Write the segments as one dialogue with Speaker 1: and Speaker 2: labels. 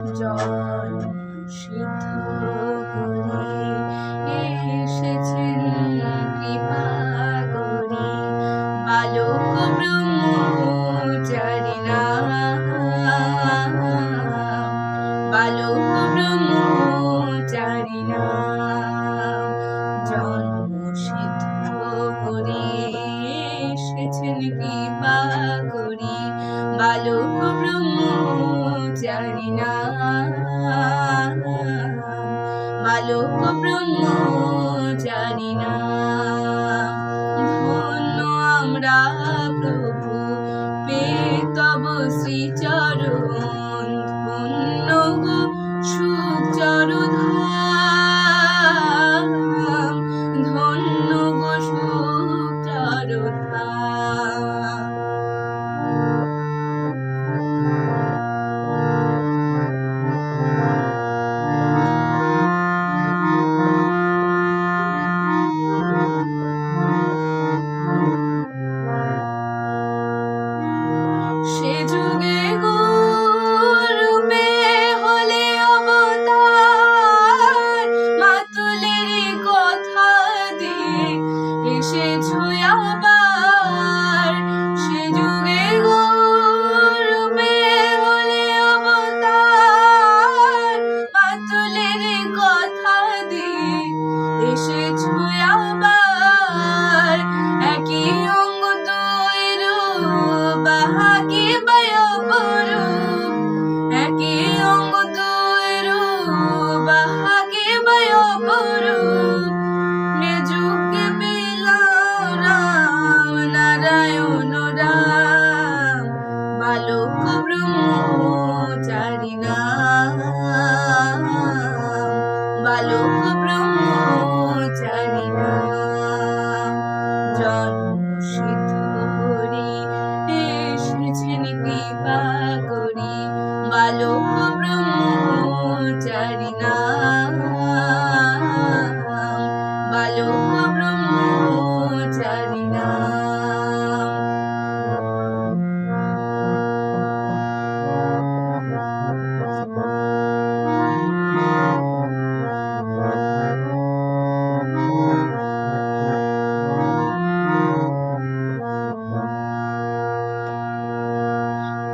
Speaker 1: জনসিদ্ধ হরি এসেছেন কৃপা করি, বালক ব্রহ্মচারী নাম, বালক ব্রহ্মচারী নাম। জন্মসিদ্ধ হরি এসেছেন কৃপা করি, বালক ব্রহ্মচারী নাম, বালক ব্রহ্মচারী নাম। ধন্য আমরা প্রভু পেয়ে তব শ্রীচরণ, ধন্য গো সুচরধাম, ধন্য গো সুচরধাম। সে যুগে রূপে হলে অবতার, মাতুলের কথা দিয়ে এসেছো আবার। সে যুগে রূপে হলে অবতার, মাতুলের কথা দিয়ে এসেছো আবার। একই অঙ্গ দুই রূপ, বাহাকে বায়বরূপ, একই অঙ্গ দুই রূপ, বাহাকে বায়বরূপ। এ যুগে পেলাম রাম নারায়ণ রাম, বালক ব্রহ্মচারী নাম, বালক ব্রহ্মচারী নাম। জন্মসিদ্ধ হরি এসেছেন কৃপা করি, বালক ব্রহ্মচারী নাম, বালক ব্রহ্মচারী নাম।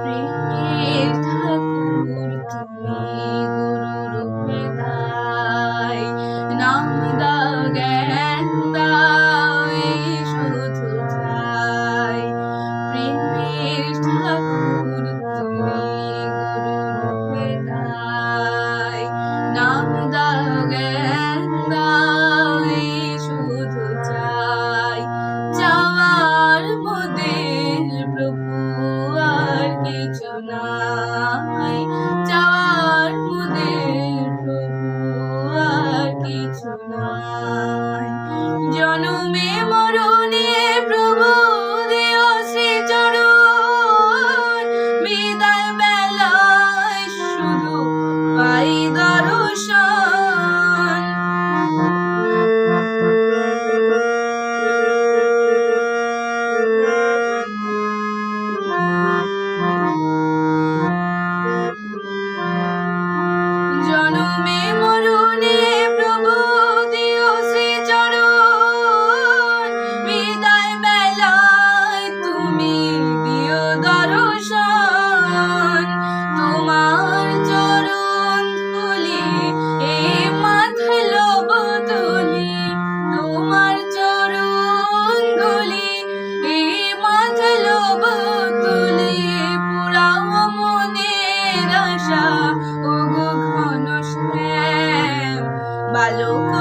Speaker 1: প্রেমের ঠাকুর তুমি গুরু রূপে তাই, নাম দাও জ্ঞান দাও এই শুধু চাই। প্রেমের ঠাকুর তুমি গুরু রূপে তাই, নাম দাও জ্ঞান দাও এই শুধু চাই। চাওয়ার মোদের প্রভু আর কিছু নাই, চাওয়ার মোদের প্রভু আর কিছু নাই। জনমে মরণে প্রভু দিও শ্রীচরণ, বিদায় বেলায় শুধু পাই দর্শন। জনমে মরণে প্রভু দিও শ্রীচরণ, বিদায় বেলায় তুমি দিও দর্শন। তোমার চরণ ধুলি এ মাথায় লব তুলি, তোমার চরণ ধুলি এ মাথায় লব তুলি। পুরাও মনের আশা ওগো ঘন শ্যাম, বালক